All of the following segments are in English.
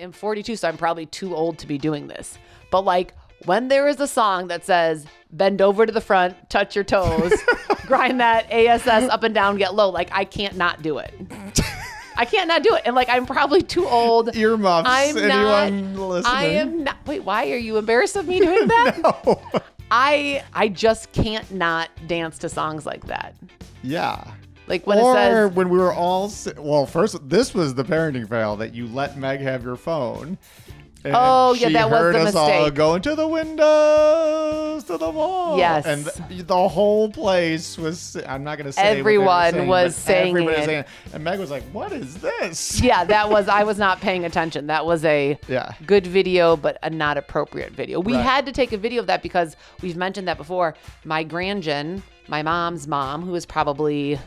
am 42, so I'm probably too old to be doing this. But like when there is a song that says bend over to the front, touch your toes, grind that ASS up and down, get low, like I can't not do it. I can't not do it. And like, I'm probably too old. Earmuffs. Anyone listening? I am not. Wait, why are you embarrassed of me doing that? No. I just can't not dance to songs like that. Yeah. Like when it says. When we were all, first, this was the parenting fail that you let Meg have your phone. And that was the mistake. All going to the windows, to the mall. Yes. And the whole place was, I'm not going to say everyone was saying it. And Meg was like, what is this? Yeah, I was not paying attention. That was a good video, but a not appropriate video. We had to take a video of that because we've mentioned that before. My grandgen, my mom's mom, who was probably...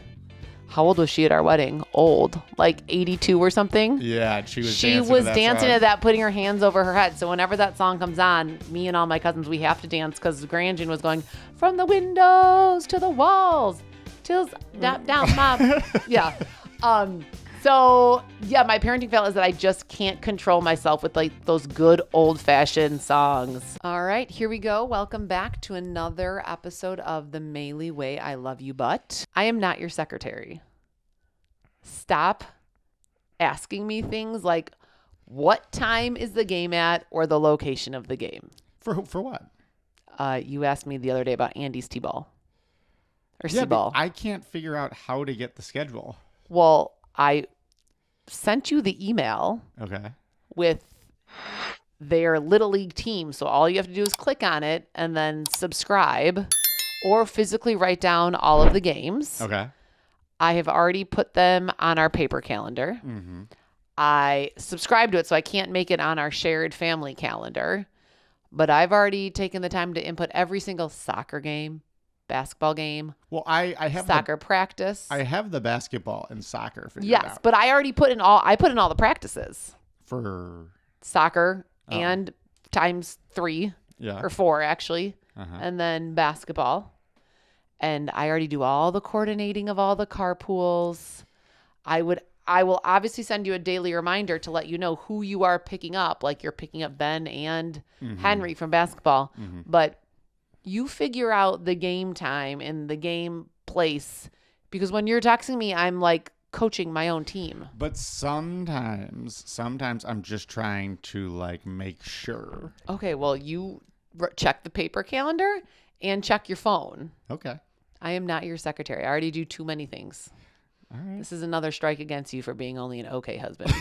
How old was she at our wedding? Old, like 82 or something. Yeah, she was dancing to that, putting her hands over her head. So whenever that song comes on, me and all my cousins, we have to dance because Grandjean was going from the windows to the walls, till down, mom. Yeah. So yeah, my parenting fail is that I just can't control myself with like those good old-fashioned songs. All right, here we go. Welcome back to another episode of the Maley Way. I love you, but I am not your secretary. Stop asking me things like what time is the game at or the location of the game. For what? You asked me the other day about Andy's T-ball or C-ball. I can't figure out how to get the schedule. Well, I sent you the email with their Little League team. So all you have to do is click on it and then subscribe or physically write down all of the games. Okay. I have already put them on our paper calendar. Mm-hmm. I subscribed to it, so I can't make it on our shared family calendar. But I've already taken the time to input every single soccer game, basketball game. Well, I have soccer practice. I have the basketball and soccer figured out. Yes, but I already put in all the practices for soccer and times 3 or 4 actually, and then basketball. And I already do all the coordinating of all the carpools. I will obviously send you a daily reminder to let you know who you are picking up, like you're picking up Ben and Henry from basketball. Mm-hmm. But you figure out the game time and the game place, because when you're texting me, I'm like coaching my own team. But sometimes I'm just trying to like make sure. Okay, well, you check the paper calendar and check your phone. Okay. I am not your secretary. I already do too many things. All right. This is another strike against you for being only an okay husband.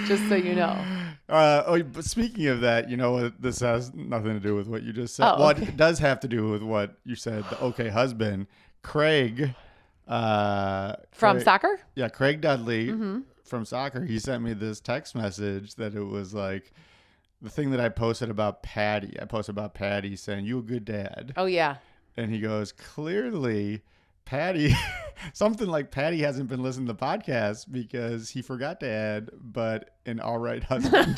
Just so you know. But speaking of that, you know what? This has nothing to do with what you just said. Well, it does have to do with what you said, the okay husband. Craig. From soccer? Yeah, Craig Dudley from soccer. He sent me this text message that it was like the thing that I posted about Patty. I posted about Patty saying, "You a good dad." Oh, yeah. And he goes, clearly, Patty, something like Patty hasn't been listening to the podcast because he forgot to add, but an all right husband.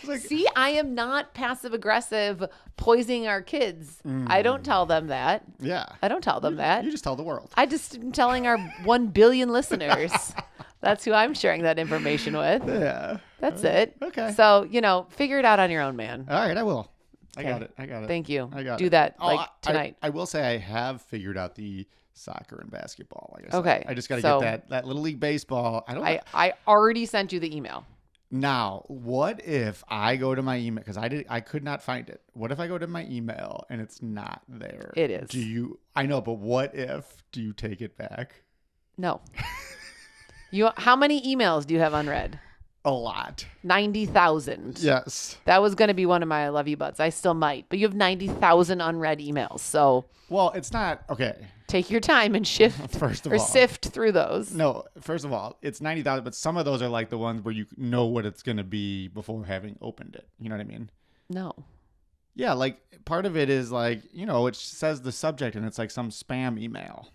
Like, see, I am not passive aggressive poisoning our kids. I don't tell them that. Yeah. I don't tell them that. You just tell the world. I just am telling our 1 billion listeners. That's who I'm sharing that information with. Yeah. That's it. Okay. So, figure it out on your own, man. All right, I will. Okay. I got it. Thank you. I got Do it. that tonight. I will say I have figured out the soccer and basketball. Like I said. Okay. I just got to get that Little League baseball. I already sent you the email. Now, what if I go to my email, because I could not find it. What if I go to my email and it's not there? It is. I know, but what if, do you take it back? No. How many emails do you have unread? A lot. 90,000. Yes. That was going to be one of my I love you butts. I still might, but you have 90,000 unread emails. So, well, it's not okay. Take your time and sift through those. No, first of all, it's 90,000, but some of those are like the ones where you know what it's going to be before having opened it. You know what I mean? No. Yeah, like part of it is like, it says the subject and it's like some spam email.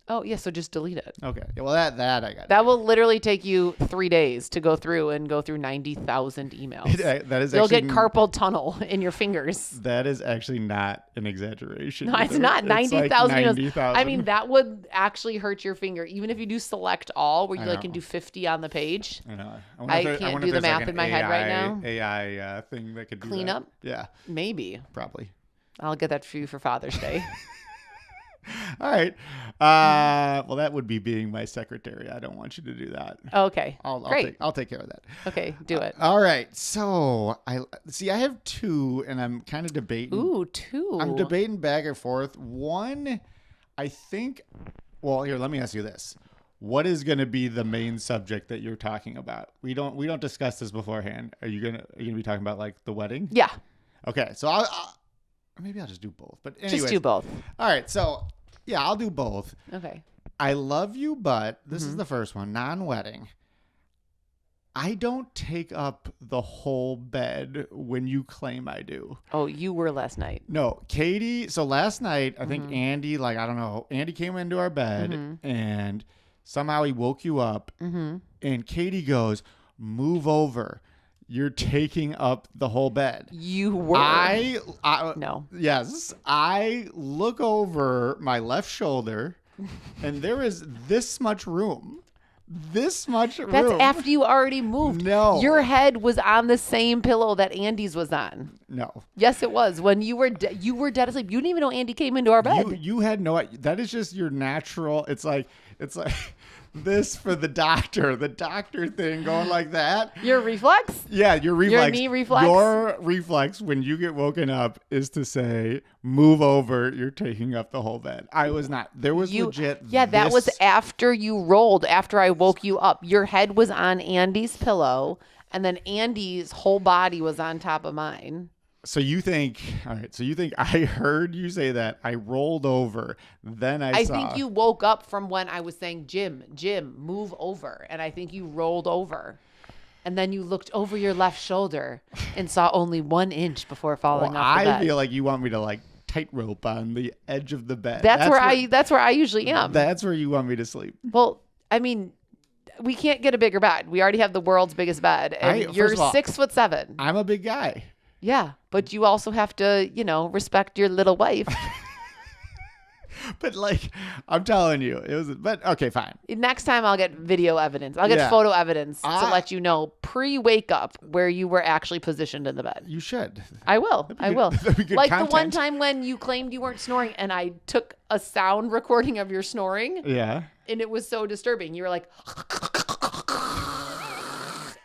Oh, yeah. So just delete it. Okay. Yeah, well, that I got. That will literally take you 3 days to go through 90,000 emails. That is You'll actually, get carpal tunnel in your fingers. That is actually not an exaggeration. No, it's either. not. 90,000 like emails. 90,000. I mean, that would actually hurt your finger. Even if you do select all, where you I can know. do 50 on the page. I know. I wonder can't if do the there's like math an in my head right now. AI thing that could do Clean that. up? Yeah, Maybe. probably. I'll get that for you for Father's Day. All right. Well, that would be being my secretary. I don't want you to do that. Okay. Great. I'll take care of that. Okay, do it. All right. So I have two, and I'm kind of debating. Ooh, two. I'm debating back and forth. One, I think. Well, here, let me ask you this: what is going to be the main subject that you're talking about? We don't discuss this beforehand. Are you gonna be talking about like the wedding? Yeah. Okay. So maybe I'll just do both. But anyways, Just do both. All right. So yeah, I'll do both. Okay. I love you, but this is the first one, non-wedding. I don't take up the whole bed when you claim I do. Oh, you were last night. No, Katie. So last night, I think Andy, I don't know, Andy came into our bed and somehow he woke you up. And Katie goes, "Move over. You're taking up the whole bed." You were. No. Yes. I look over my left shoulder and there is this much room. This much room. That's after you already moved. No. Your head was on the same pillow that Andy's was on. No. Yes, it was. When you were you were dead asleep. You didn't even know Andy came into our bed. You had no. That is just your natural. It's like this for the doctor thing going like that. Your reflex? Yeah, your reflex. Your knee reflex? Your reflex when you get woken up is to say, "Move over, you're taking up the whole bed." I was not. There was legit. Yeah, that was after you rolled, after I woke you up. Your head was on Andy's pillow, and then Andy's whole body was on top of mine. So you think, all right, so you think I heard you say that. I rolled over. Then I saw. think you woke up from when I was saying, Jim, move over. And I think you rolled over. And then you looked over your left shoulder and saw only 1 inch before falling off the bed. I feel like you want me to tightrope on the edge of the bed. That's where I usually am. That's where you want me to sleep. Well, I mean, we can't get a bigger bed. We already have the world's biggest bed. And you're 6'7". I'm a big guy. Yeah, but you also have to, respect your little wife. But I'm telling you, but okay, fine. Next time I'll get video evidence. I'll get photo evidence to let you know pre-wake up where you were actually positioned in the bed. You should. I will. I will. That'd be good like content. The one time when you claimed you weren't snoring and I took a sound recording of your snoring. Yeah. And it was so disturbing. You were like,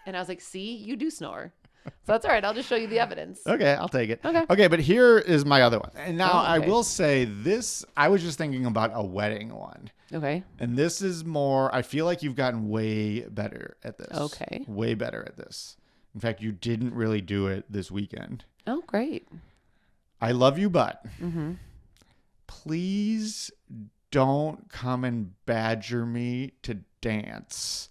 and I was like, see, you do snore. So that's all right. I'll just show you the evidence. Okay, I'll take it. Okay, but here is my other one. And now I okay. will say this, I was just thinking about a wedding one. Okay. And this is more, I feel like you've gotten way better at this. Okay. Way better at this. In fact, you didn't really do it this weekend. Oh, great. I love you, but please don't come and badger me to dance.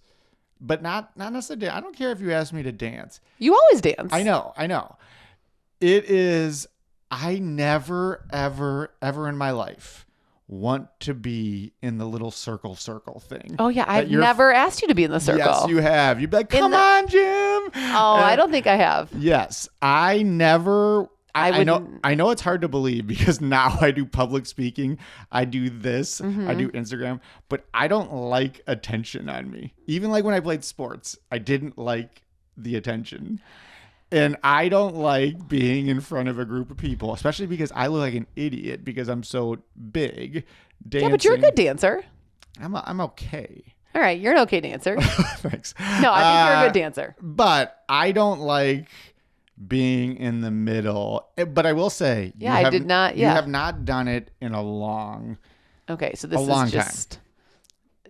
But not necessarily. I don't care if you ask me to dance. You always dance. I know. It is. I never, ever, ever in my life want to be in the little circle thing. Oh yeah, I've never asked you to be in the circle. Yes, you have. You'd be like, "Come on, Jim." Oh, I don't think I have. Yes, I never. I know wouldn't- it's hard to believe because now I do public speaking. I do this. I do Instagram. But I don't like attention on me. Even when I played sports, I didn't like the attention. And I don't like being in front of a group of people, especially because I look like an idiot because I'm so big. Dancing. Yeah, but you're a good dancer. I'm okay. All right, you're an okay dancer. Thanks. No, I think you're a good dancer. But I don't like being in the middle. But I will say, Yeah, I did not. You Yeah. have not done it in a long. Okay, so this long is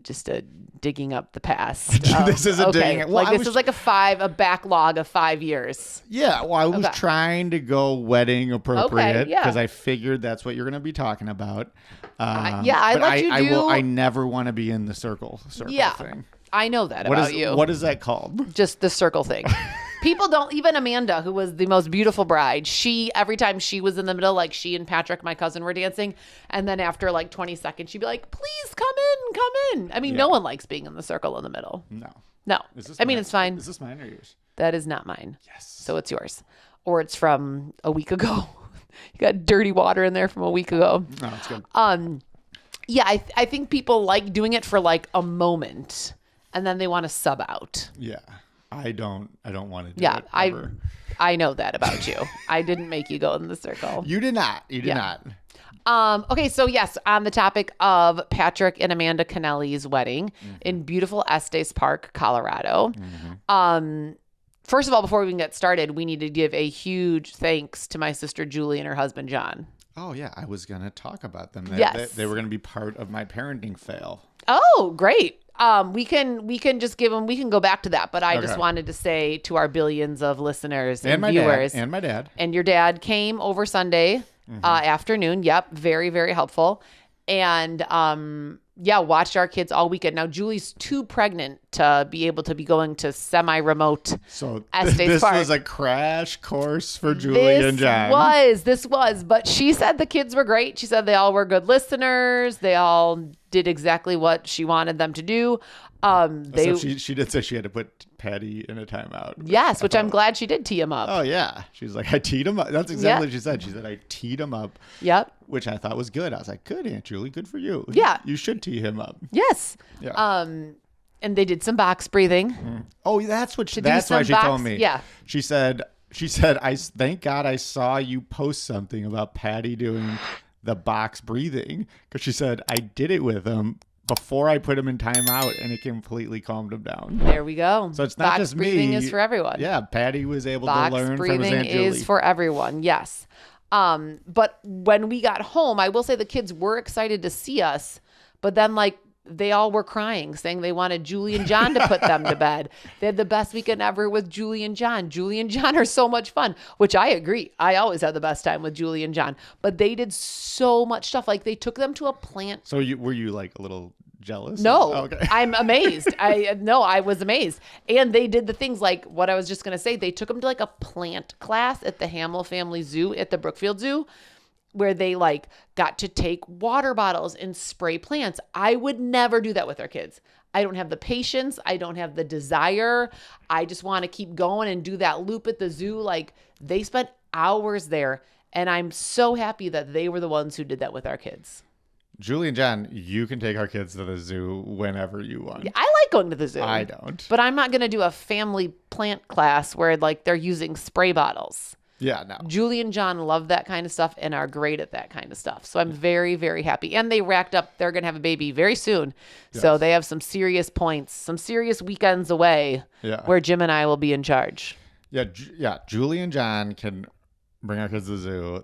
just a digging up the past. This is a digging. Well, this is like a backlog of 5 years. Yeah, well, I was trying to go wedding appropriate because I figured that's what you're going to be talking about. I let you do. I never want to be in the circle thing. I know that about you. What is that called? Just the circle thing. People don't, even Amanda, who was the most beautiful bride, every time she was in the middle, like she and Patrick, my cousin, were dancing. And then after like 20 seconds, she'd be like, please come in, come in. I mean, no one likes being in the circle in the middle. No. I mean, it's fine. Is this mine or yours? That is not mine. Yes. So it's yours. Or it's from a week ago. You got dirty water in there from a week ago. No, it's good. Yeah, I think people like doing it for like a moment and then they want to sub out. Yeah. I don't want to do it ever. I know that about you. I didn't make you go in the circle. You did not. You did not. Okay, so yes, on the topic of Patrick and Amanda Kennelly's wedding in beautiful Estes Park, Colorado. First of all, before we can get started, we need to give a huge thanks to my sister Julie and her husband John. Oh yeah, I was gonna talk about them. They were gonna be part of my parenting fail. Oh, great. We can just give them. We can go back to that, but I just wanted to say to our billions of listeners and viewers, and my dad, and your dad came over Sunday afternoon. Yep, very very helpful, and watched our kids all weekend. Now Julie's too pregnant to be able to be going to semi-remote. So Estes this Park. was a crash course for Julie and John. This was, but she said the kids were great. She said they all were good listeners. They all did exactly what she wanted them to do. She did say she had to put Patty in a timeout. Yes, which I'm glad she did tee him up. Oh yeah, she's like, I teed him up. That's exactly what she said. She said I teed him up. Yep. Which I thought was good. I was like, good, Aunt Julie, good for you. Yeah, you should tee him up. Yes. Yeah. And they did some box breathing. Oh, that's what. That's why she told me. Yeah. She said, I thank God I saw you post something about Patty doing the box breathing, because she said I did it with him before I put him in timeout, and it completely calmed him down. There we go. So it's not box just me. Breathing is for everyone. Yeah, Patty was able box to learn from his Aunt Julie. Box breathing is for everyone. Yes. But when we got home, I will say the kids were excited to see us, but then like they all were crying, saying they wanted Julie and John to put them to bed. They had the best weekend ever with Julie and John. Julie and John are so much fun, which I agree. I always have the best time with Julie and John, but they did so much stuff. Like they took them to a plant. So were you like a little jealous? No, okay. I'm amazed. I was amazed. And they did the things like what I was just going to say. They took them to like a plant class at the Hamill Family Zoo at the Brookfield Zoo, where they like got to take water bottles and spray plants. I would never do that with our kids. I don't have the patience. I don't have the desire. I just want to keep going and do that loop at the zoo. Like they spent hours there, and I'm so happy that they were the ones who did that with our kids. Julie and John, you can take our kids to the zoo whenever you want. I like going to the zoo. I don't. But I'm not going to do a family plant class where like they're using spray bottles. Yeah, no. Julie and John love that kind of stuff and are great at that kind of stuff. So I'm very, very happy. And they racked up, they're going to have a baby very soon. Yes. So they have some serious points, some serious weekends away where Jim and I will be in charge. Yeah. Julie and John can bring our kids to the zoo.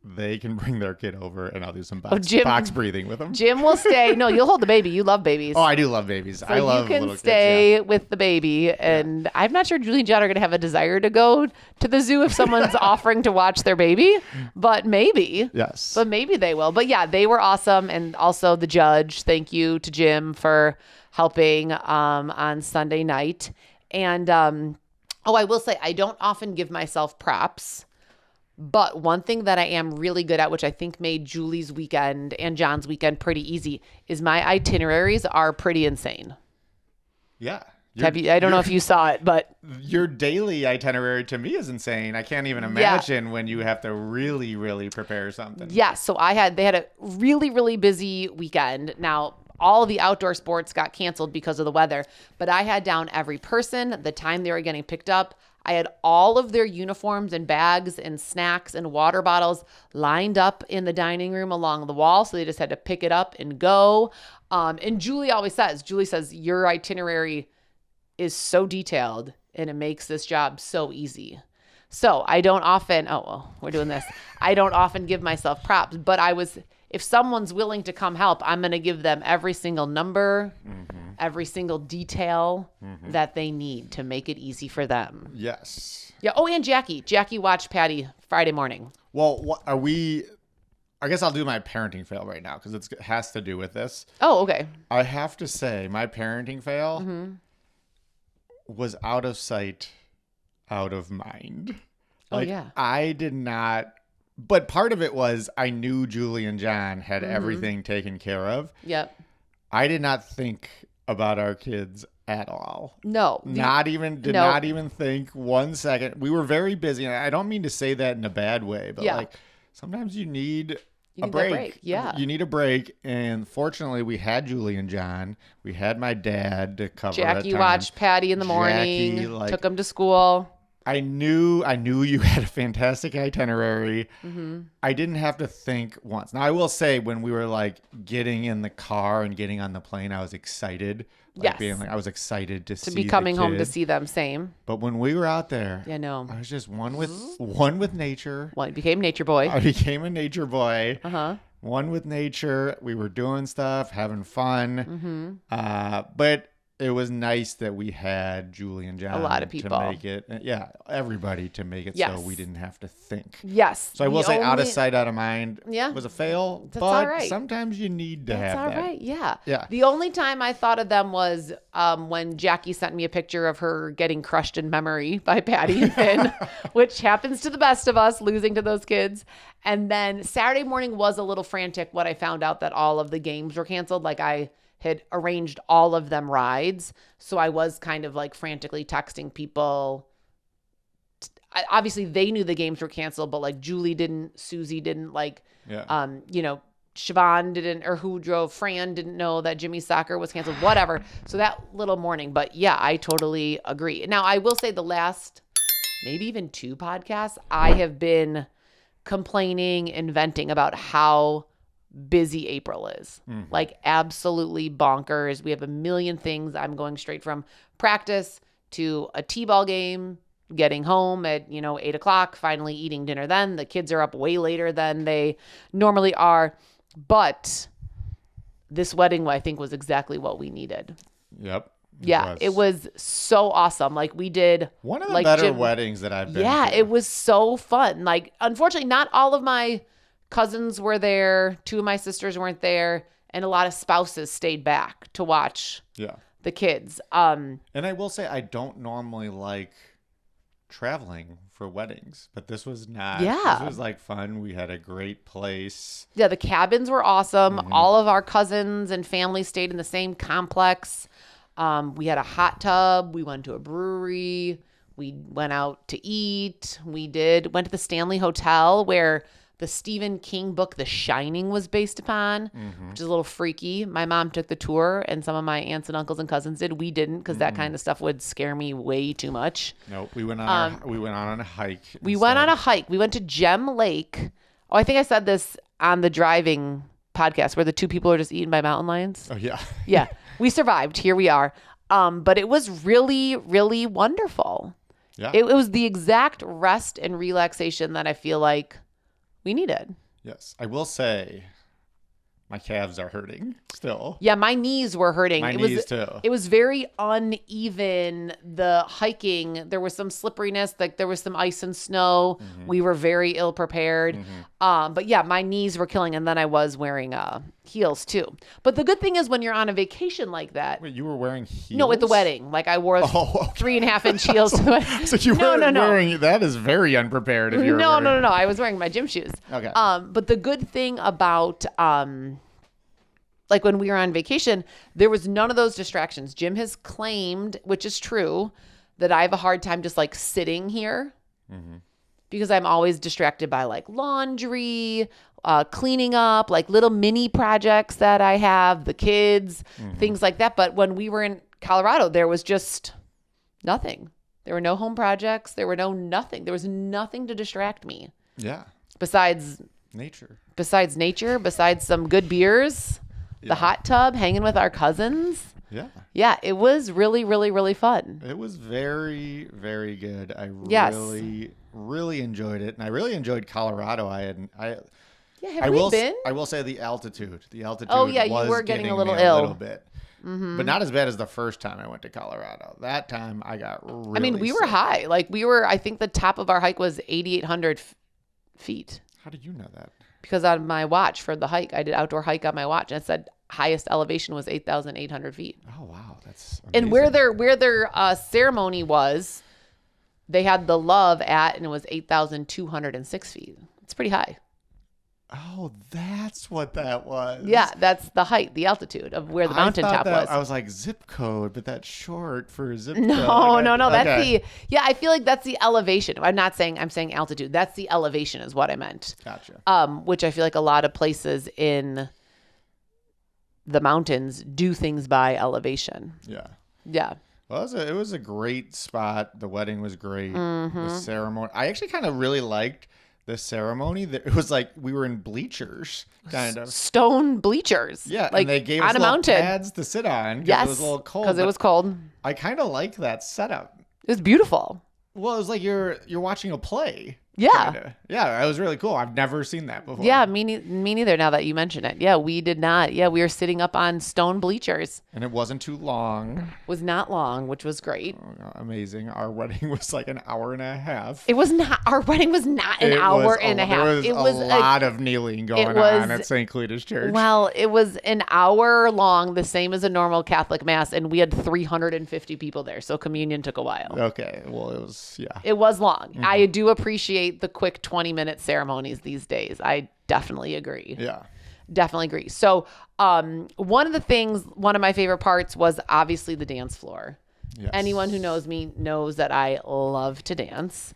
They can bring their kid over, and I'll do some box breathing with them. Jim will stay. No, you'll hold the baby. You love babies. Oh, I do love babies. So I love little kids. You can stay with the baby, and I'm not sure Julie and John are going to have a desire to go to the zoo if someone's offering to watch their baby, but maybe. Yes. But maybe they will. But yeah, they were awesome, and also the judge. Thank you to Jim for helping on Sunday night. And I will say I don't often give myself props. But one thing that I am really good at, which I think made Julie's weekend and John's weekend pretty easy, is my itineraries are pretty insane. Yeah. I don't know if you saw it, but your daily itinerary to me is insane. I can't even imagine when you have to really, really prepare something. Yeah. So they had a really, really busy weekend. Now, all of the outdoor sports got canceled because of the weather, but I had down every person, the time they were getting picked up. I had all of their uniforms and bags and snacks and water bottles lined up in the dining room along the wall. So they just had to pick it up and go. And Julie says, your itinerary is so detailed and it makes this job so easy. So I don't often, we're doing this. I don't often give myself props, but if someone's willing to come help, I'm going to give them every single number, every single detail that they need to make it easy for them. Yes. Yeah. Oh, and Jackie. Jackie watched Patty Friday morning. Well, I guess I'll do my parenting fail right now because it has to do with this. Oh, okay. I have to say my parenting fail was out of sight, out of mind. Oh, Like, yeah. I did not, but part of it was I knew Julie and John had Mm-hmm. everything taken care of. Yep. I did not think about our kids at all. No. Did not even think 1 second. We were very busy. And I don't mean to say that in a bad way, but Yeah. like sometimes you need You a need that break. break, yeah. You need a break. And fortunately, we had Julie and John. We had my dad to cover Jackie at times. watched Patty in the morning, Jackie, like, took him to school. I knew you had a fantastic itinerary. Mm-hmm. I didn't have to think once. Now, I will say when we were like getting in the car and getting on the plane, I was excited. Like, Yes. I was excited to see To be coming the home to kid. see them, same. But when we were out there, Yeah, no. I was just one with nature. Well, he became nature boy. I became a nature boy. Uh-huh. One with nature. We were doing stuff, having fun. But it was nice that we had Julie and John. A lot of people. to make it. Yeah, everybody to make it Yes. so we didn't have to think. Yes. So I will The say, out of only- sight, out of mind. Yeah. Was a fail. That's but all right. sometimes you need to That's have all that. right. Yeah. Yeah. The only time I thought of them was when Jackie sent me a picture of her getting crushed in memory by Patty and Finn, which happens to the best of us, losing to those kids. And then Saturday morning was a little frantic when I found out that all of the games were canceled. Like, I had arranged all of them rides. So I was kind of like frantically texting people. Obviously, they knew the games were canceled, but like Julie didn't, Susie didn't, like, Yeah. Siobhan didn't, or who drove, Fran didn't know that Jimmy's soccer was canceled, whatever. So that little morning, but yeah, I totally agree. Now, I will say the last, maybe even 2 podcasts, I have been complaining and venting about how busy April is. Like, absolutely bonkers. We have a million things. I'm going straight from practice to a t-ball game, getting home at 8:00, finally eating dinner. Then the kids are up way later than they normally are. But this wedding, I think, was exactly what we needed. Yep. Yeah, it was so awesome. Like, we did one of the like better Jim- weddings that I've been Yeah, to. it was so fun. Like, unfortunately, not all of my cousins were there. 2 of my sisters weren't there, and a lot of spouses stayed back to watch Yeah. the kids. And I will say, I don't normally like traveling for weddings, but this was not. Yeah. This was like fun. We had a great place. Yeah, the cabins were awesome. Mm-hmm. All of our cousins and family stayed in the same complex. We had a hot tub. We went to a brewery. We went out to eat. Went to the Stanley Hotel where the Stephen King book, The Shining, was based upon, which is a little freaky. My mom took the tour, and some of my aunts and uncles and cousins did. We didn't, because that kind of stuff would scare me way too much. Nope. We went on. We went on a hike. We went on a hike. We went to Gem Lake. Oh, I think I said this on the driving podcast where the 2 people are just eaten by mountain lions. Oh yeah. Yeah, we survived. Here we are. But it was really, really wonderful. Yeah. It was the exact rest and relaxation that I feel like we needed. Yes. I will say, my calves are hurting still. Yeah, my knees were hurting. My it knees was, too. It was very uneven. The hiking, there was some slipperiness, like there was some ice and snow. We were very ill prepared. But yeah, my knees were killing, and then I was wearing heels too. But the good thing is when you're on a vacation like that, Wait, you were wearing heels? no, at the wedding, like I wore Oh, okay. 3.5 inch heels. To it. So you No, were no, no. wearing. That is very unprepared. If you were No, wearing, no, no, no. I was wearing my gym shoes. Okay. But the good thing about like when we were on vacation, there was none of those distractions. Jim has claimed, which is true, that I have a hard time just like sitting here because I'm always distracted by like laundry, cleaning up, like little mini projects that I have, the kids, things like that. But when we were in Colorado, there was just nothing. There were no home projects. There were nothing. There was nothing to distract me Yeah. besides Nature. nature, besides some good beers, the hot tub, hanging with our cousins. Yeah. Yeah, it was really, really, really fun. It was very, very good. I Yes. really, really enjoyed it, and I really enjoyed Colorado. Yeah, have we been? I will say the altitude. The altitude. Oh, yeah, you was were getting a little me ill. a little bit, but not as bad as the first time I went to Colorado. That time I got really. I mean, we were sick. high. Like I think the top of our hike was 8,800 feet. How did you know that? Because on my watch for the hike, I did outdoor hike on my watch, and it said highest elevation was 8,800 feet. Oh wow, that's amazing. And where their ceremony was, they had the Love at, and it was 8,206 feet. It's pretty high. Oh, that's what that was. Yeah, that's the height, the altitude of where the mountaintop was. I was like, zip code, but that's short for zip code. No. That's okay. I feel like that's the elevation. I'm saying altitude. That's the elevation is what I meant. Gotcha. Which I feel like a lot of places in the mountains do things by elevation. Yeah. Yeah. Well, it was a great spot. The wedding was great. Mm-hmm. The ceremony. I actually kind of really liked the ceremony. It was like we were in bleachers, kind of. Stone bleachers. Yeah, like and they gave on us a little mountain. pads to sit on because Yes, it was a little cold. because it was cold. I kind of like that setup. It was beautiful. Well, it was like you're watching a play. Yeah. Kinda. Yeah, it was really cool. I've never seen that before. Yeah, me neither now that you mention it. Yeah, we did not. Yeah, we were sitting up on stone bleachers. And it wasn't too long. Was not long, which was great. Oh, amazing. Our wedding was like an hour and a half. It was not. Our wedding was not an hour and a half. There was a lot of kneeling going on at St. Cletus Church. Well, it was an hour long, the same as a normal Catholic Mass, and we had 350 people there, so communion took a while. Okay, well, it was, yeah. It was long. Mm-hmm. I do appreciate the quick 20-minute ceremonies these days. I definitely agree. Yeah. Definitely agree. So one of my favorite parts was obviously the dance floor. Yes. Anyone who knows me knows that I love to dance.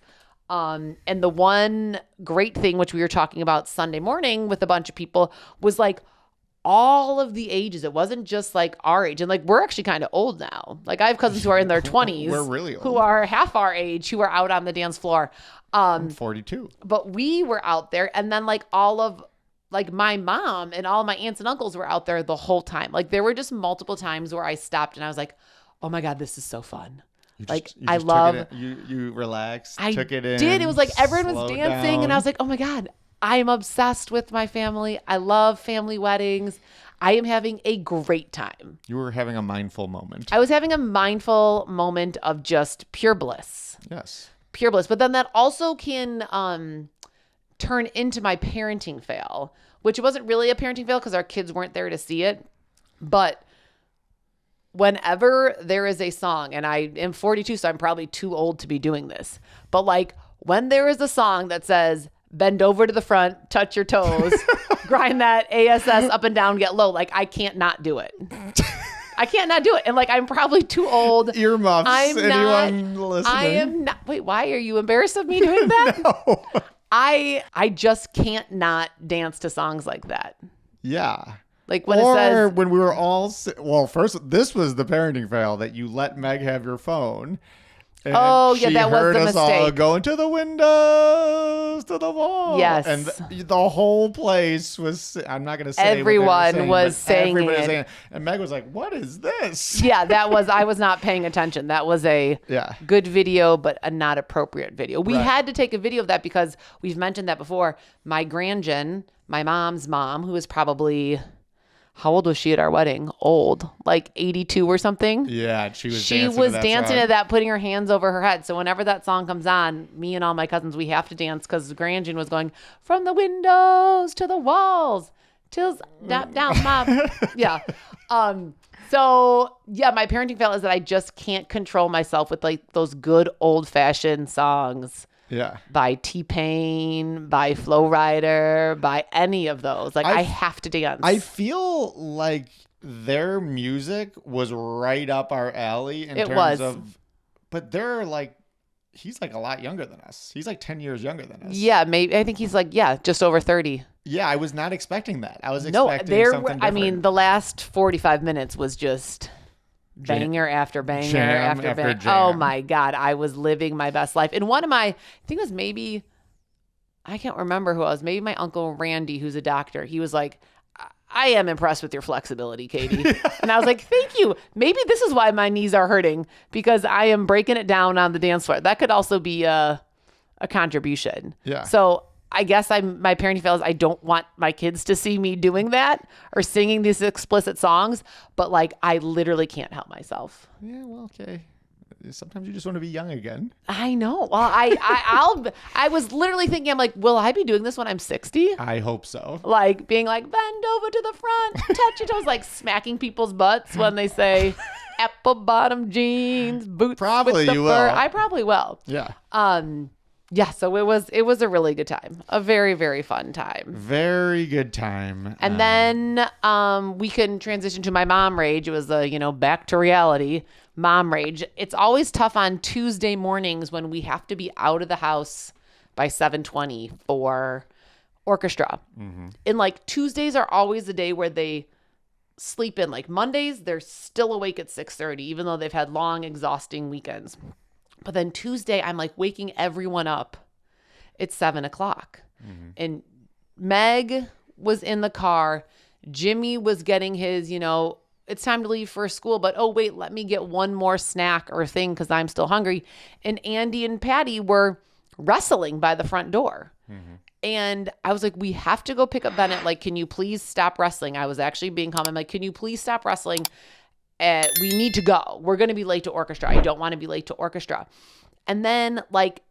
And the one great thing, which we were talking about Sunday morning with a bunch of people, was like all of the ages. It wasn't just like our age. And like, we're actually kind of old now. Like I have cousins who are in their 20s. We're really old. Who are half our age, who are out on the dance floor. I'm 42. But we were out there, and then like all of like my mom and all my aunts and uncles were out there the whole time. Like there were just multiple times where I stopped and I was like, oh my God, this is so fun. I love you relaxed, I took it in. did. It was like everyone was dancing down. and I was like, oh my God, I am obsessed with my family. I love family weddings. I am having a great time. You were having a mindful moment. I was having a mindful moment of just pure bliss. Yes. Pure bliss. But then that also can turn into my parenting fail, which wasn't really a parenting fail because our kids weren't there to see it. But whenever there is a song, and I am 42, so I'm probably too old to be doing this, but like when there is a song that says, bend over to the front, touch your toes, grind that ASS up and down, get low, like I can't not do it. I can't not do it. And like, I'm probably too old. Earmuffs. Anyone listening? I am not. Wait, why are you embarrassed of me doing that? No. I just can't not dance to songs like that. Yeah. Like when it says. when we were all, first, this was the parenting fail that you let Meg have your phone. And that was the us all mistake. Going to the windows, to the wall. Yes. And the whole place was, I'm not going to say everyone was saying everybody it. was saying. And Meg was like, what is this? Yeah, I was not paying attention. That was a good video, but a not appropriate video. We had to take a video of that because we've mentioned that before. My grandgen, my mom's mom, who is probably... How old was she at our wedding? Old, like 82 or something. Yeah, she was dancing to that, putting her hands over her head. So whenever that song comes on, me and all my cousins, we have to dance because Grandjean was going from the windows to the walls till down my yeah. So yeah, my parenting fail is that I just can't control myself with like those good old fashioned songs. Yeah. By T-Pain, by Flo Rida, by any of those. Like I have to dance. I feel like their music was right up our alley in terms of, but they're like, he's like a lot younger than us. He's like 10 years younger than us. Yeah, maybe. I think he's like, just over 30. Yeah, I was not expecting that. I was expecting something different. I mean, the last 45 minutes was just... banger after banger jam after banger. Jam. Oh my God. I was living my best life. And one of my, I think it was maybe, I can't remember who it was. Maybe my Uncle Randy, who's a doctor. He was like, I am impressed with your flexibility, Katie. And I was like, thank you. Maybe this is why my knees are hurting because I am breaking it down on the dance floor. That could also be a contribution. Yeah. So I guess my parenting fail is I don't want my kids to see me doing that or singing these explicit songs, but like I literally can't help myself. Yeah, well, okay. Sometimes you just want to be young again. I know. Well, I was literally thinking, I'm like, will I be doing this when I'm 60? I hope so. Like being like, bend over to the front, touch your toes, like smacking people's butts when they say apple bottom jeans, boots. Probably with the you fur. will. I probably will. Yeah. Yeah. So it was a really good time, a very, very fun time. Very good time. And then we can transition to my mom rage. It was back to reality. Mom rage. It's always tough on Tuesday mornings when we have to be out of the house by 7:20 for orchestra. Mm-hmm. And like Tuesdays are always the day where they sleep in. Like Mondays, they're still awake at 6:30, even though they've had long, exhausting weekends. But then Tuesday, I'm like waking everyone up at 7:00. Mm-hmm. And Meg was in the car. Jimmy was getting his, it's time to leave for school, but oh, wait, let me get one more snack or thing because I'm still hungry. And Andy and Patty were wrestling by the front door. Mm-hmm. And I was like, we have to go pick up Bennett. Like, can you please stop wrestling? I was actually being calm. I'm like, can you please stop wrestling? We need to go. We're going to be late to orchestra. I don't want to be late to orchestra. And then like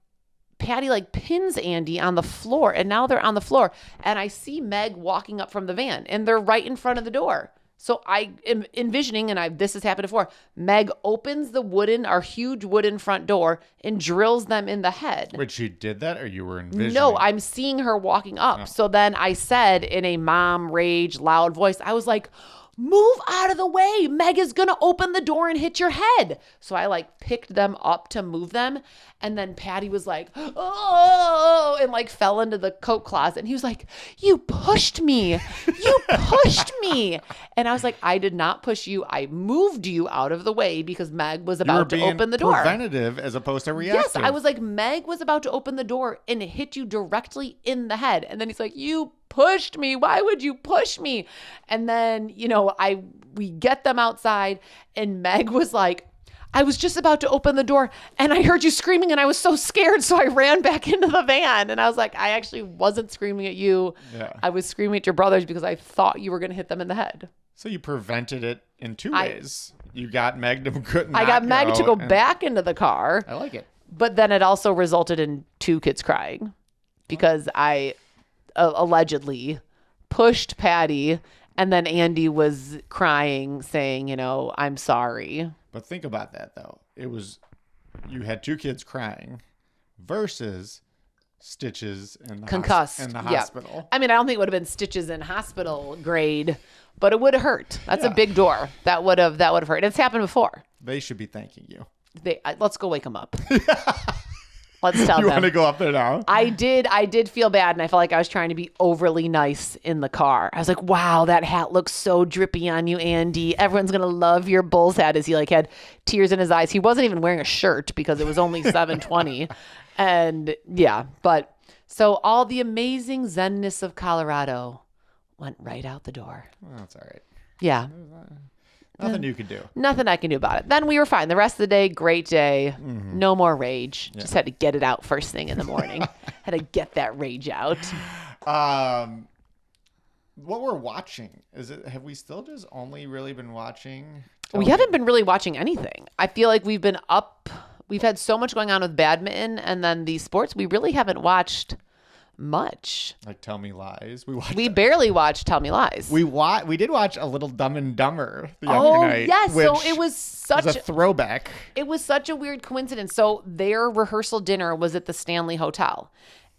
Patty like pins Andy on the floor, and now they're on the floor. And I see Meg walking up from the van, and they're right in front of the door. So I am envisioning, and this has happened before, Meg opens our huge wooden front door and drills them in the head. Wait, she did that, or you were envisioning? No, I'm seeing her walking up. Oh. So then I said in a mom rage, loud voice, I was like, move out of the way. Meg is going to open the door and hit your head. So I like picked them up to move them. And then Patty was like, oh, and like fell into the coat closet. And he was like, you pushed me. You pushed me. And I was like, I did not push you. I moved you out of the way because Meg was about to open the door. Preventative as opposed to reactive. Yes, I was like, Meg was about to open the door and it hit you directly in the head. And then he's like, you pushed me. Why would you push me? And then, we get them outside and Meg was like, I was just about to open the door and I heard you screaming and I was so scared. So I ran back into the van and I was like, I actually wasn't screaming at you. Yeah. I was screaming at your brothers because I thought you were going to hit them in the head. So you prevented it in two ways. You got Meg to go back into the car. I like it. But then it also resulted in two kids crying because I allegedly pushed Patty and then Andy was crying saying, I'm sorry. But think about that though. You had two kids crying versus stitches in the concussed in the hospital. I mean, I don't think it would have been stitches in hospital grade, but it would have hurt. That's a big door. That would have hurt. It's happened before. They should be thanking you. Let's go wake them up. Let's tell them. You want to go up there now? I did feel bad, and I felt like I was trying to be overly nice in the car. I was like, wow, that hat looks so drippy on you, Andy. Everyone's going to love your Bulls hat, as he like had tears in his eyes. He wasn't even wearing a shirt because it was only 7:20. And yeah, but so all the amazing zenness of Colorado went right out the door. Well, that's all right. Yeah. Nothing you could do. Nothing I can do about it. Then we were fine. The rest of the day, great day. Mm-hmm. No more rage. Yeah. Just had to get it out first thing in the morning. Had to get that rage out. What we're watching, have we still just only really been watching? We haven't been really watching anything. I feel like we've been up. We've had so much going on with badminton and then these sports. We really haven't watched much. Like Tell Me Lies. We barely watched Tell Me Lies. We did watch a little Dumb and Dumber the other night. Yes. So it was a throwback. It was such a weird coincidence. So their rehearsal dinner was at the Stanley Hotel.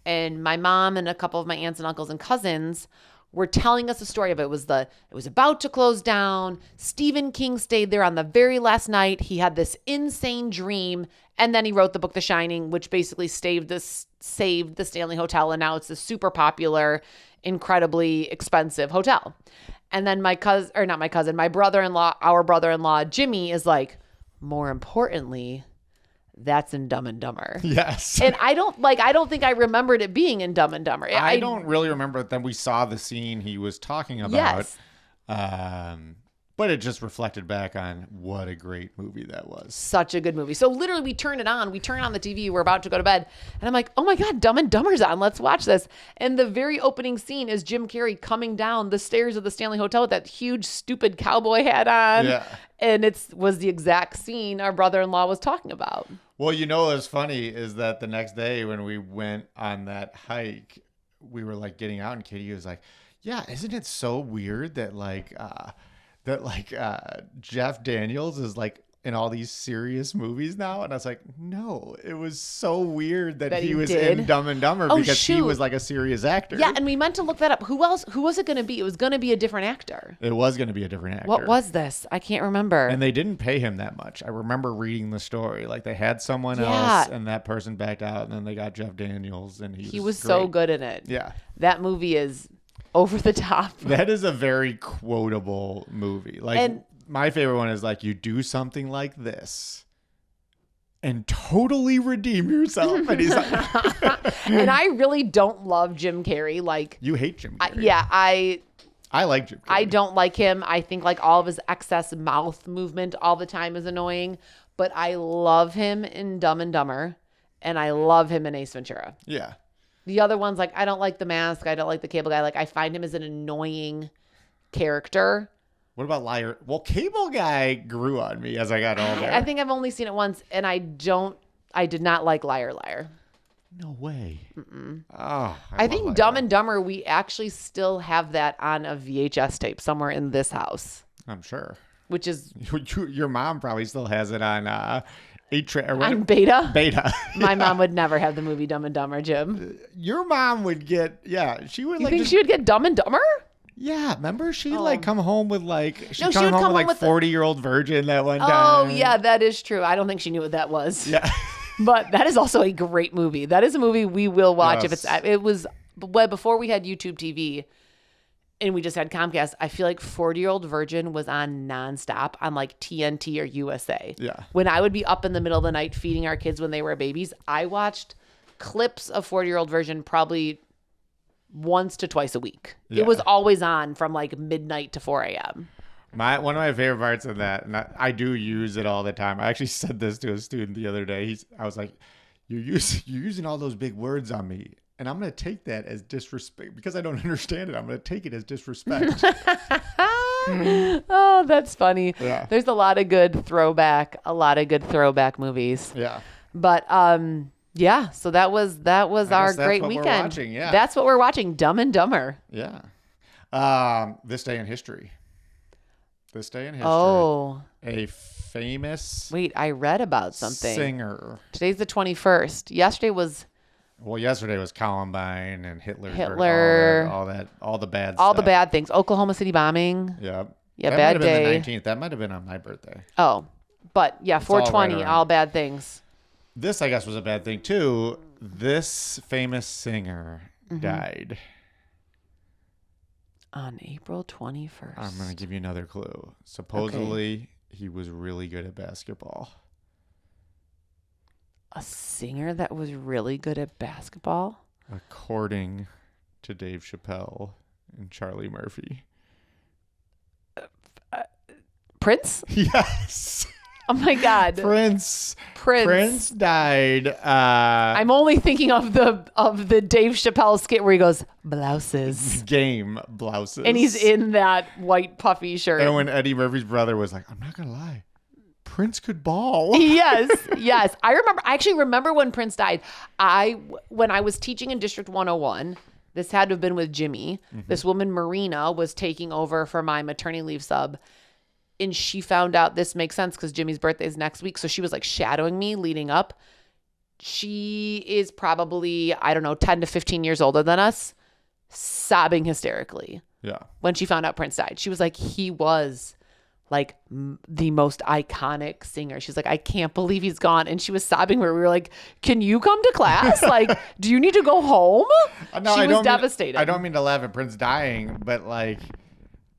And my mom and a couple of my aunts and uncles and cousins were telling us a story of it. It was about to close down. Stephen King stayed there on the very last night. He had this insane dream. And then he wrote the book, The Shining, which basically saved the Stanley Hotel. And now it's a super popular, incredibly expensive hotel. And then my brother-in-law, our brother-in-law, Jimmy, is like, more importantly, that's in Dumb and Dumber. Yes. And I don't think I remembered it being in Dumb and Dumber. I don't really remember that we saw the scene he was talking about. Yes. But it just reflected back on what a great movie that was. Such a good movie. So literally we turn it on. We turn on the TV. We're about to go to bed. And I'm like, oh my God, Dumb and Dumber's on. Let's watch this. And the very opening scene is Jim Carrey coming down the stairs of the Stanley Hotel with that huge, stupid cowboy hat on. Yeah. And it was the exact scene our brother-in-law was talking about. Well, you know what's funny is that the next day when we went on that hike, we were like getting out and Katie was like, yeah, isn't it so weird that Jeff Daniels is like in all these serious movies now? And I was like, no, it was so weird that he was in Dumb and Dumber because he was like a serious actor. Yeah, and we meant to look that up. Who was it going to be? It was going to be a different actor. It was going to be a different actor. What was this? I can't remember. And they didn't pay him that much. I remember reading the story. Like they had someone else and that person backed out and then they got Jeff Daniels and he was great. So good in it. Yeah. That movie is over the top. That is a very quotable movie. Like my favorite one is like, you do something like this and totally redeem yourself. And he's like, and I really don't love Jim Carrey. Like, you hate Jim Carrey. I like Jim Carrey. I don't like him. I think like all of his excess mouth movement all the time is annoying, but I love him in Dumb and Dumber and I love him in Ace Ventura. Yeah. The other ones, like, I don't like The Mask. I don't like The Cable Guy. Like, I find him as an annoying character. What about Liar? Well, Cable Guy grew on me as I got older. I think I've only seen it once, and I did not like Liar Liar. No way. Mm-mm. Oh, I think Dumb and Dumber, we actually still have that on a VHS tape somewhere in this house. I'm sure. Which is... Your mom probably still has it on... on Beta? Beta. My mom would never have the movie Dumb and Dumber, Jim. Your mom would get, she would You think she would get Dumb and Dumber? Yeah, remember she'd like come home with like, she would come home with 40-year-old virgin that one time. Oh, yeah, that is true. I don't think she knew what that was. Yeah. But that is also a great movie. That is a movie we will watch it was before we had YouTube TV. And we just had Comcast. I feel like 40-Year-Old Virgin was on nonstop on like TNT or USA. Yeah. When I would be up in the middle of the night feeding our kids when they were babies, I watched clips of 40-Year-Old Virgin probably once to twice a week. Yeah. It was always on from like midnight to 4 a.m. One of my favorite parts of that, and I do use it all the time. I actually said this to a student the other day. I was like, you're using all those big words on me. And I'm going to take that as disrespect because I don't understand it. I'm going to take it as disrespect. Oh, that's funny. Yeah. There's a lot of good throwback movies. Yeah. But so that was our great weekend. That's what we're watching, Dumb and Dumber. Yeah. This day in history. Oh. A famous Wait, I read about something. Singer. Today's the 21st. Yesterday was Columbine and Hitler, all the bad stuff. All the bad things. Oklahoma City bombing. Yep. Yeah, that bad day. Might have been the 19th. That might have been on my birthday. Oh, but yeah, 420, all bad things. This, I guess, was a bad thing too. This famous singer died on April 21st. I'm going to give you another clue. Supposedly, he was really good at basketball. A singer that was really good at basketball? According to Dave Chappelle and Charlie Murphy. Prince? Yes. Oh my God. Prince died. I'm only thinking of the Dave Chappelle skit where he goes, blouses. Game blouses. And he's in that white puffy shirt. And when Eddie Murphy's brother was like, I'm not going to lie. Prince could ball. Yes. I actually remember when Prince died. When I was teaching in District 101, this had to have been with Jimmy. Mm-hmm. This woman, Marina, was taking over for my maternity leave sub. And she found out this makes sense because Jimmy's birthday is next week. So she was like shadowing me leading up. She is probably, 10 to 15 years older than us, sobbing hysterically. Yeah. When she found out Prince died. She was like, he was like the most iconic singer. She's like, I can't believe he's gone. And she was sobbing where we were like, can you come to class? Like, do you need to go home? No, she was devastated. I don't mean to laugh at Prince dying, but like,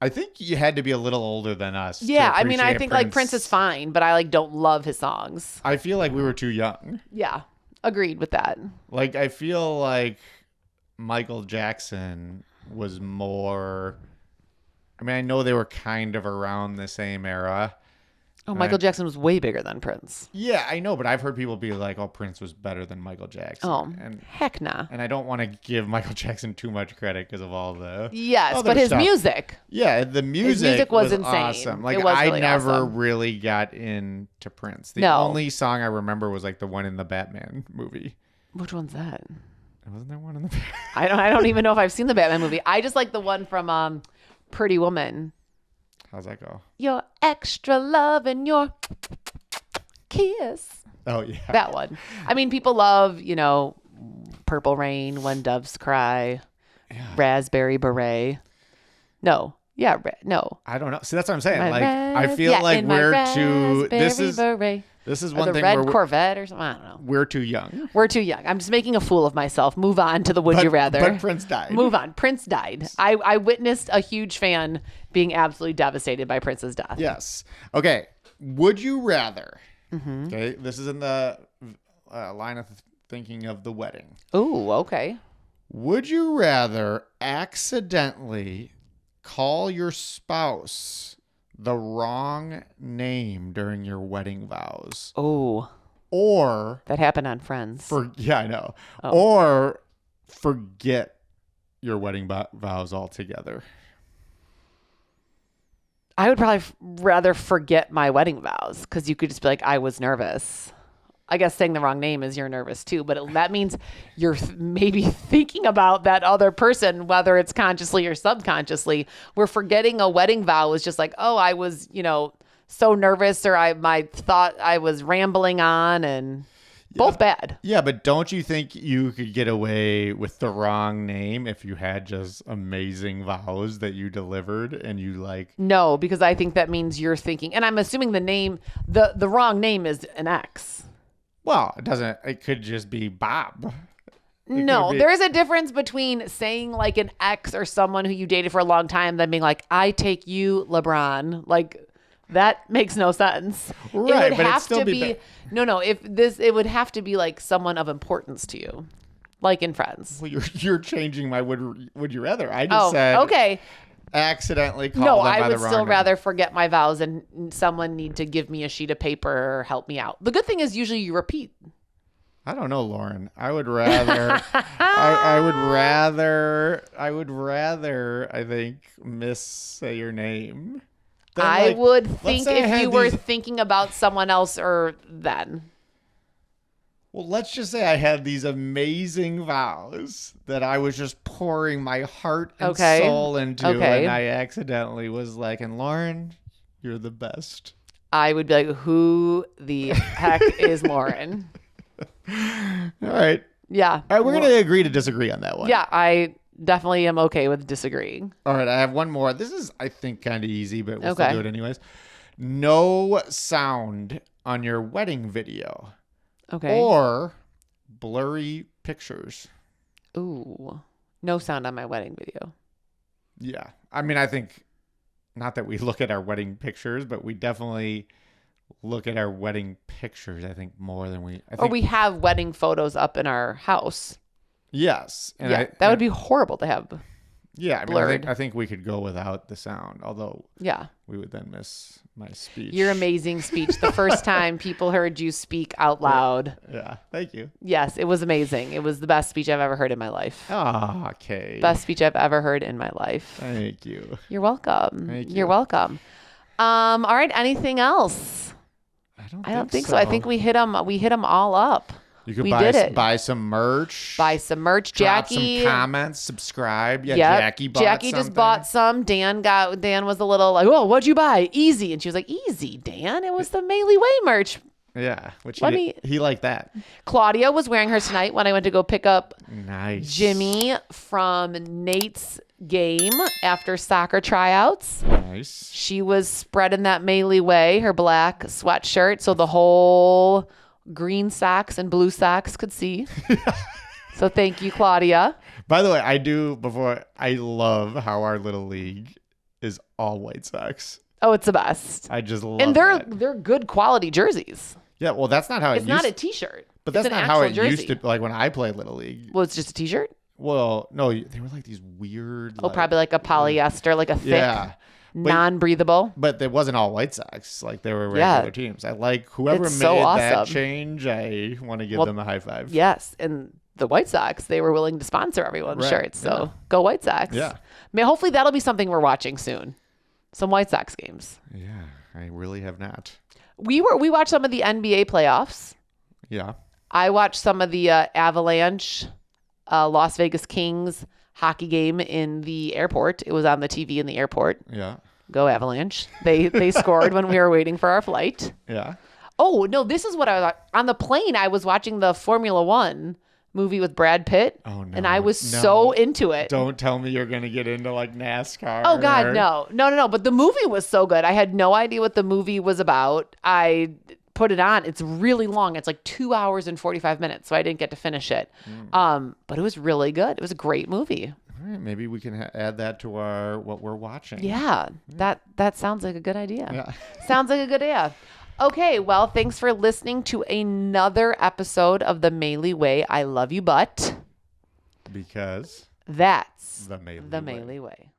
I think you had to be a little older than us. Yeah, I mean, I think like Prince is fine, but I like don't love his songs. I feel like we were too young. Yeah, agreed with that. Like, I feel like Michael Jackson was more I mean, I know they were kind of around the same era. Oh, Michael Jackson was way bigger than Prince. Yeah, I know, but I've heard people be like, "Oh, Prince was better than Michael Jackson." Oh, and heck nah. And I don't want to give Michael Jackson too much credit because of all the Yes, other but his stuff. music. Yeah, the music was was insane. awesome. Like It was I really never awesome. really got into Prince. The No. only song I remember was like the one in the Batman movie. Which one's that? Wasn't there one in the? I don't even know if I've seen the Batman movie. I just like the one from Pretty Woman. How's that go? Your extra love and your kiss. Oh yeah, That one. I mean, people love, Purple Rain, When Doves Cry, Raspberry Beret. No. Yeah, no. I don't know. See, that's what I'm saying. My Like, I feel yeah, like in my we're too. raspberry beret. This is Or one the thing red where Corvette or something. I don't know. we're too young. We're too young. I'm just making a fool of myself. Move on to the Would You Rather. But Prince died. Move on. Prince died. I witnessed a huge fan being absolutely devastated by Prince's death. Yes. Okay. Would you rather? Mm-hmm. Okay. This is in the line of thinking of the wedding. Ooh, okay. Would you rather accidentally call your spouse the wrong name during your wedding vows? Oh, Or that happened on Friends. yeah, I know. Oh. Or forget your wedding vows altogether. I would probably rather forget my wedding vows because you could just be like, I was nervous. I guess saying the wrong name is you're nervous too, but that means you're maybe thinking about that other person, whether it's consciously or subconsciously. Where forgetting a wedding vow is just like, oh, I was, so nervous, or I thought I was rambling on, and both bad. Yeah, but don't you think you could get away with the wrong name if you had just amazing vows that you delivered and you like? No, because I think that means you're thinking, and I'm assuming the name, the wrong name is an X. Well, it doesn't. It could just be Bob. No, there's a difference between saying like an ex or someone who you dated for a long time than being like, I take you, LeBron. Like, that makes no sense. Right, it would but it'd have still to be be no. It would have to be like someone of importance to you, like in Friends. Well, you're changing my would you rather? I just said okay. Accidentally call No, them I by would the wrong still name. rather forget my vows and someone need to give me a sheet of paper or help me out. The good thing is usually you repeat. I don't know, Lauren. I would rather. I would rather. I think say your name. Then, I would let's think say I if had you were these- thinking about someone else or then. Well, let's just say I had these amazing vows that I was just pouring my heart and Okay. soul into, Okay. and I accidentally was like, "And Lauren, you're the best." I would be like, who the heck is Lauren? All right. Yeah. All right, we're going to agree to disagree on that one. Yeah, I definitely am okay with disagreeing. All right, I have one more. This is, I think, kind of easy, but we'll Okay. still do it anyways. No sound on your wedding video. Okay. Or blurry pictures. Ooh. No sound on my wedding video. Yeah. I mean, I think, not that we look at our wedding pictures, but we definitely look at our wedding pictures, I think, more than we... Or we have wedding photos up in our house. Yes. And Yeah, that would be horrible to have. Yeah, I mean, blurred. I think we could go without the sound, although Yeah. we would then miss my speech. Your amazing speech. The first time people heard you speak out loud. Yeah, thank you. Yes, it was amazing. It was the best speech I've ever heard in my life. Ah, okay. Best speech I've ever heard in my life. Thank you. You're welcome. Thank you. You're welcome. All right. Anything else? I I don't think so. I think we hit them. We hit them all up. You could we did it. buy some merch. Buy some merch. Drop Jackie. some comments. Subscribe. Yeah, Yep. Jackie bought Jackie just something. bought some. Dan was a little like, oh, what'd you buy? Easy. And she was like, easy, Dan. It was the Maley Way merch. Yeah, which Let he liked that. Claudia was wearing hers tonight when I went to go pick up Nice. Jimmy from Nate's game after soccer tryouts. Nice. She was spreading that Maley Way, her black sweatshirt, so the whole green socks and blue socks could see. So thank you, Claudia. By the way, I love how our little league is all White Sox. Oh, it's the best. I just love And that. they're good quality jerseys. Yeah, well, that's not how It's not a t-shirt. But that's it's an not how actual it used jersey. to, like when I played Little League. Well, it's just a t-shirt? Well, no, they were like these weird. Oh, probably like a polyester, like a thick, non-breathable. But it wasn't all White Sox. Like they were Yeah. regular teams. I like whoever It's made so that awesome. change. I want to give them a high five. Yes, and the White Sox, they were willing to sponsor everyone's Right, shirts. So yeah. go White Sox. Yeah. I mean, hopefully that'll be something we're watching soon. Some White Sox games. Yeah, I really have not. We watched some of the NBA playoffs. Yeah. I watched some of the Avalanche, Las Vegas Kings hockey game in the airport. It was on the TV in the airport. Yeah. Go Avalanche. They scored when we were waiting for our flight. Yeah. Oh, no, this is what I was on the plane. I was watching the Formula One movie with Brad Pitt. Oh, no. And I was so into it. Don't tell me you're going to get into like NASCAR. Oh, God, no. No. But the movie was so good. I had no idea what the movie was about. I put it on. It's really long. It's like 2 hours and 45 minutes. So I didn't get to finish it. But it was really good. It was a great movie. All right, maybe we can add that to what we're watching. Yeah. That sounds like a good idea. Yeah. Sounds like a good idea. Okay, well, thanks for listening to another episode of the Maley Way. I love you, but Because that's the Maley the Way. Maley Way.